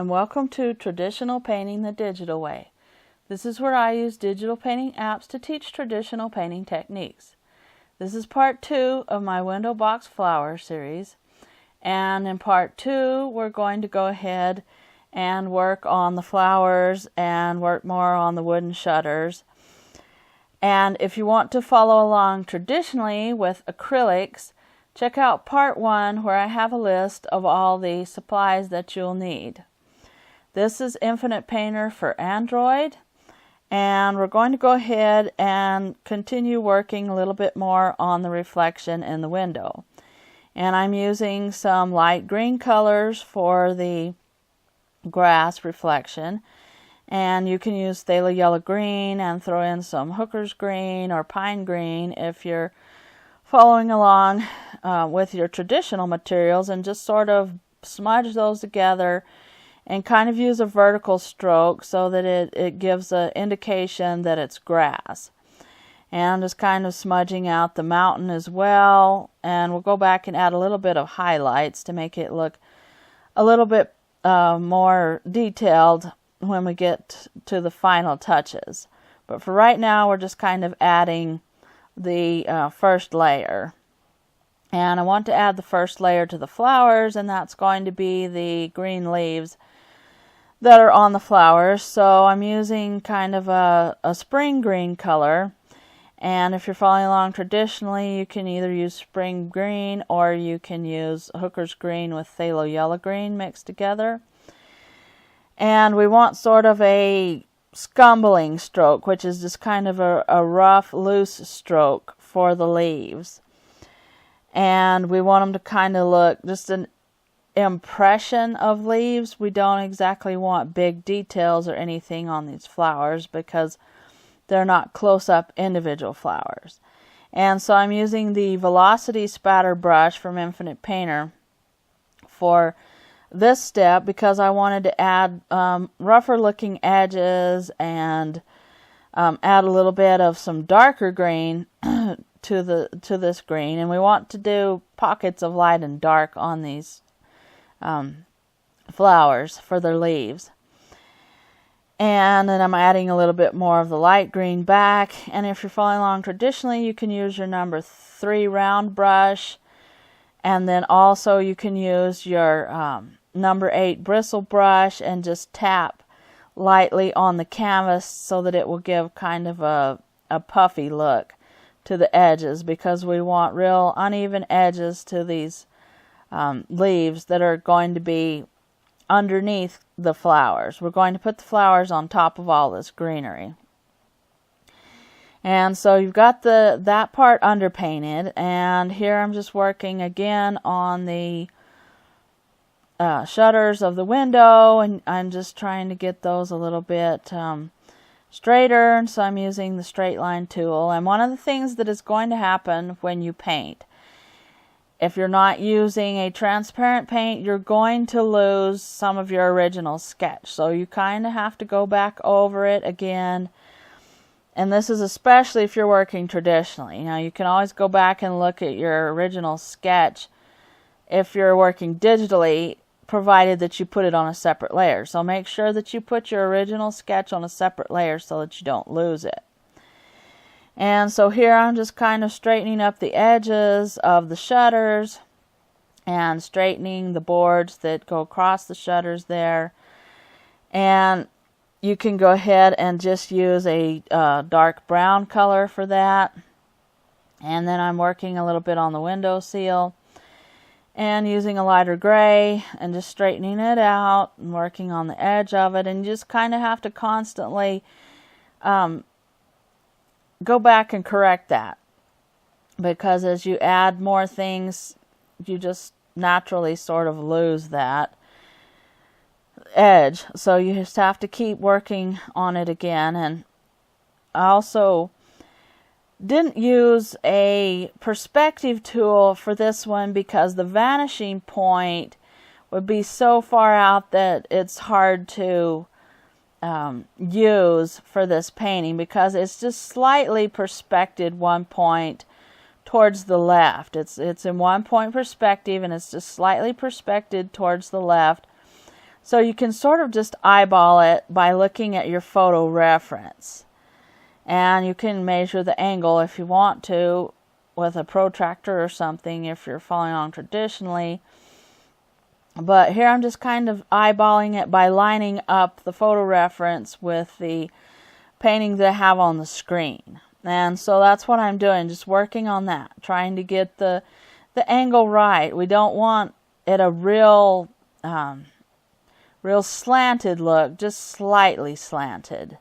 and welcome to Traditional Painting the Digital Way. This is where I use digital painting apps to teach traditional painting techniques. This is part 2 of my window box flower series, and in part 2 we're going to go ahead and work on the flowers and work more on the wooden shutters. And if you want to follow along traditionally with acrylics, check out part 1 where I have a list of all the supplies that you'll need. This is Infinite Painter for Android, and we're going to go ahead and continue working a little bit more on the reflection in the window. And I'm using some light green colors for the grass reflection, and you can use phthalo yellow green and throw in some hooker's green or pine green if you're following along with your traditional materials, and just sort of smudge those together and kind of use a vertical stroke so that it gives an indication that it's grass. And just kind of smudging out the mountain as well, and we'll go back and add a little bit of highlights to make it look a little bit more detailed when we get to the final touches. But for right now, we're just kind of adding the first layer. And I want to add the first layer to the flowers, and that's going to be the green leaves that are on the flowers. So I'm using kind of a spring green color, and if you're following along traditionally, you can either use spring green or you can use hooker's green with phthalo yellow green mixed together. And we want sort of a scumbling stroke, which is just kind of a rough, loose stroke for the leaves. And we want them to kind of look just an impression of leaves. We don't exactly want big details or anything on these flowers because they're not close-up individual flowers. And so I'm using the Velocity Spatter brush from Infinite Painter for this step because I wanted to add rougher looking edges and add a little bit of some darker green to this green, and we want to do pockets of light and dark on these flowers for their leaves. And then I'm adding a little bit more of the light green back, and if you're following along traditionally, you can use your number 3 round brush, and then also you can use your number 8 bristle brush and just tap lightly on the canvas so that it will give kind of a puffy look to the edges, because we want real uneven edges to these leaves that are going to be underneath the flowers. We're going to put the flowers on top of all this greenery. And so you've got that part underpainted, and here I'm just working again on the shutters of the window, and I'm just trying to get those a little bit straighter, and so I'm using the straight line tool. And one of the things that is going to happen when you paint, if you're not using a transparent paint, you're going to lose some of your original sketch. So you kind of have to go back over it again. And this is especially if you're working traditionally. Now, you can always go back and look at your original sketch if you're working digitally, provided that you put it on a separate layer. So make sure that you put your original sketch on a separate layer so that you don't lose it. And so here I'm just kind of straightening up the edges of the shutters and straightening the boards that go across the shutters there. And you can go ahead and just use a dark brown color for that. And then I'm working a little bit on the window seal and using a lighter gray and just straightening it out and working on the edge of it. And you just kind of have to constantly go back and correct that, because as you add more things, you just naturally sort of lose that edge. So you just have to keep working on it again. And I also didn't use a perspective tool for this one because the vanishing point would be so far out that it's hard to use for this painting, because it's just slightly perspected one point towards the left. It's in one point perspective, and it's just slightly perspected towards the left. So you can sort of just eyeball it by looking at your photo reference. And you can measure the angle if you want to with a protractor or something if you're following along traditionally. But here I'm just kind of eyeballing it by lining up the photo reference with the painting that I have on the screen. And so that's what I'm doing, just working on that, trying to get the angle right. We don't want it a real slanted look, just slightly slanted.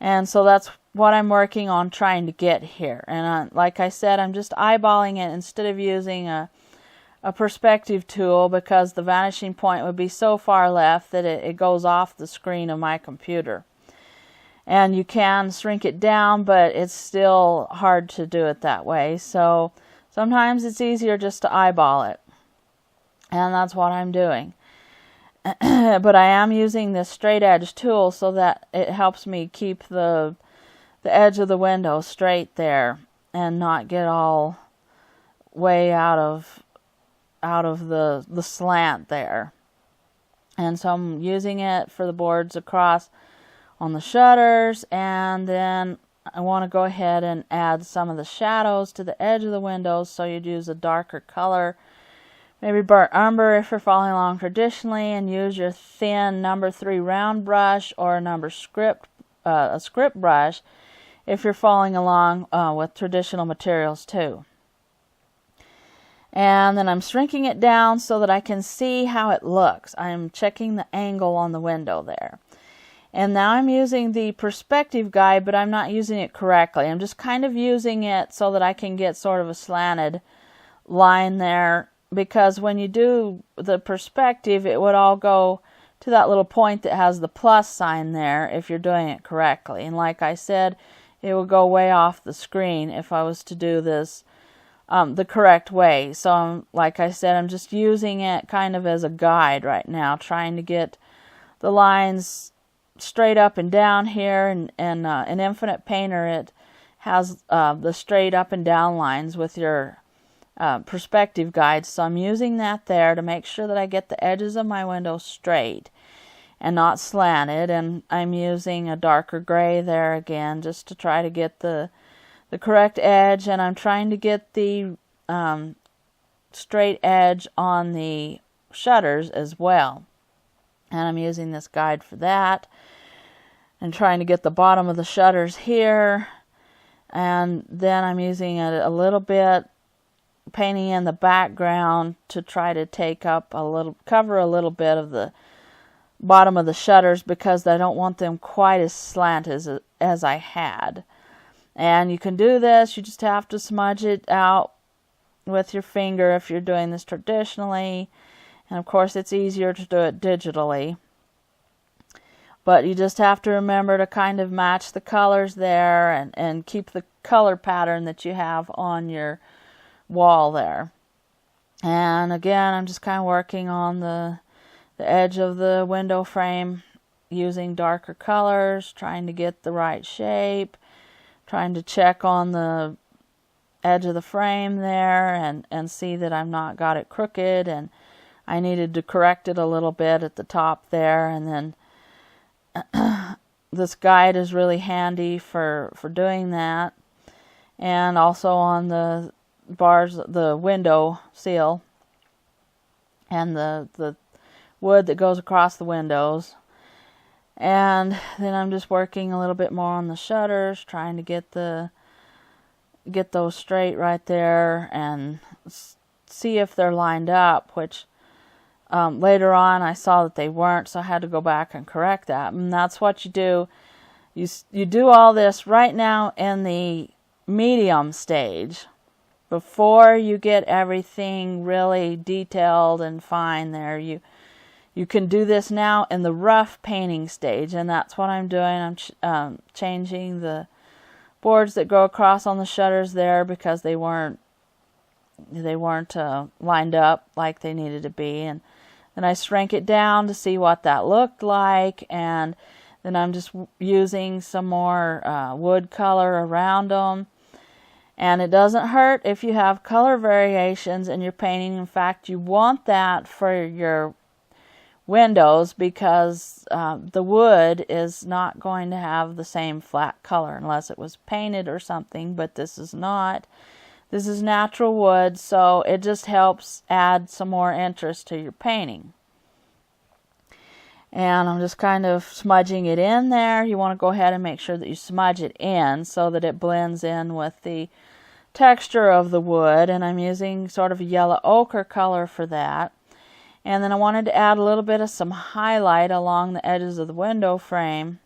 And so that's what I'm working on trying to get here. And like I said, I'm just eyeballing it instead of using a perspective tool, because the vanishing point would be so far left that it goes off the screen of my computer. And you can shrink it down, but it's still hard to do it that way. So sometimes it's easier just to eyeball it. And that's what I'm doing. But I am using this straight edge tool so that it helps me keep the edge of the window straight there and not get all way out of the slant there. And so I'm using it for the boards across on the shutters, and then I want to go ahead and add some of the shadows to the edge of the windows, so you'd use a darker color, maybe burnt umber if you're following along traditionally, and use your thin number 3 round brush or a script brush if you're following along with traditional materials too. And then I'm shrinking it down so that I can see how it looks. I'm checking the angle on the window there. And now I'm using the perspective guide, but I'm not using it correctly. I'm just kind of using it so that I can get sort of a slanted line there, because when you do the perspective, it would all go to that little point that has the plus sign there if you're doing it correctly. And like I said, it would go way off the screen if I was to do this the correct way. So like I said, I'm just using it kind of as a guide right now, trying to get the lines straight up and down here. And in Infinite Painter, it has the straight up and down lines with your perspective guide. So I'm using that there to make sure that I get the edges of my window straight and not slanted. And I'm using a darker gray there again just to try to get the correct edge, and I'm trying to get the straight edge on the shutters as well. And I'm using this guide for that, and trying to get the bottom of the shutters here. And then I'm using it a little bit, painting in the background to try to cover a little bit of the bottom of the shutters, because I don't want them quite as slant as I had. And you can do this, you just have to smudge it out with your finger if you're doing this traditionally. And of course it's easier to do it digitally. But you just have to remember to kind of match the colors there and keep the color pattern that you have on your wall there. And again, I'm just kind of working on the edge of the window frame using darker colors, trying to get the right shape, trying to check on the edge of the frame there and see that I've not got it crooked, and I needed to correct it a little bit at the top there. And then this guide is really handy for doing that. And also on the bars, the window seal, and the wood that goes across the windows. And then I'm just working a little bit more on the shutters, trying to get those straight right there and see if they're lined up, which later on I saw that they weren't, so I had to go back and correct that. And that's what you do. You do all this right now in the medium stage before you get everything really detailed and fine there. You can do this now in the rough painting stage, and that's what I'm doing. I'm changing the boards that go across on the shutters there because they weren't lined up like they needed to be. And then I shrank it down to see what that looked like, and then I'm just using some more wood color around them. And it doesn't hurt if you have color variations in your painting. In fact, you want that for your windows because the wood is not going to have the same flat color unless it was painted or something, but this is not. This is natural wood, so it just helps add some more interest to your painting. And I'm just kind of smudging it in there. You want to go ahead and make sure that you smudge it in so that it blends in with the texture of the wood. And I'm using sort of a yellow ochre color for that. And then I wanted to add a little bit of some highlight along the edges of the window frame.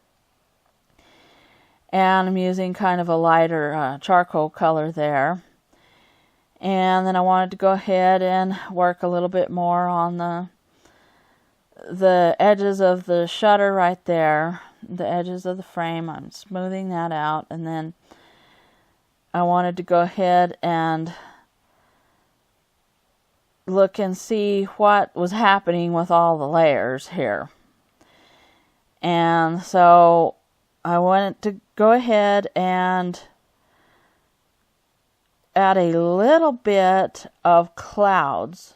And I'm using kind of a lighter charcoal color there. And then I wanted to go ahead and work a little bit more on the edges of the shutter right there, the edges of the frame. I'm smoothing that out, and then I wanted to go ahead and look and see what was happening with all the layers here. And so I wanted to go ahead and add a little bit of clouds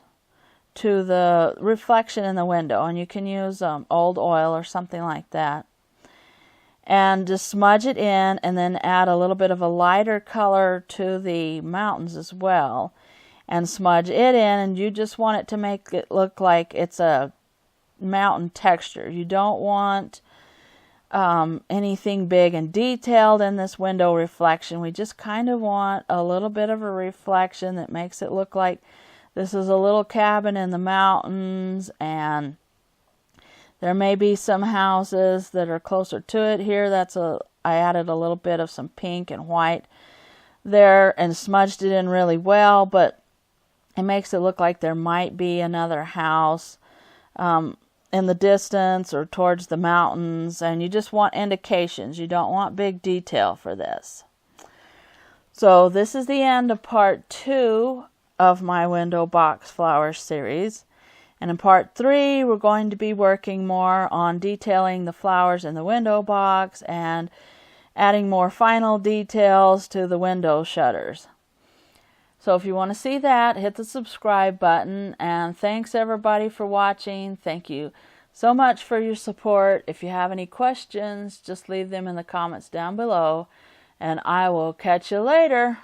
to the reflection in the window, and you can use old oil or something like that, and just smudge it in, and then add a little bit of a lighter color to the mountains as well, and smudge it in. And you just want it to make it look like it's a mountain texture. You don't want anything big and detailed in this window reflection. We just kind of want a little bit of a reflection that makes it look like this is a little cabin in the mountains, and there may be some houses that are closer to it. Here, I added a little bit of some pink and white there and smudged it in really well, but it makes it look like there might be another house in the distance or towards the mountains, and you just want indications. You don't want big detail for this. So this is the end of part 2 of my window box flowers series, and in part 3 we're going to be working more on detailing the flowers in the window box and adding more final details to the window shutters. So if you want to see that, hit the subscribe button, and thanks everybody for watching. Thank you so much for your support. If you have any questions, just leave them in the comments down below, and I will catch you later.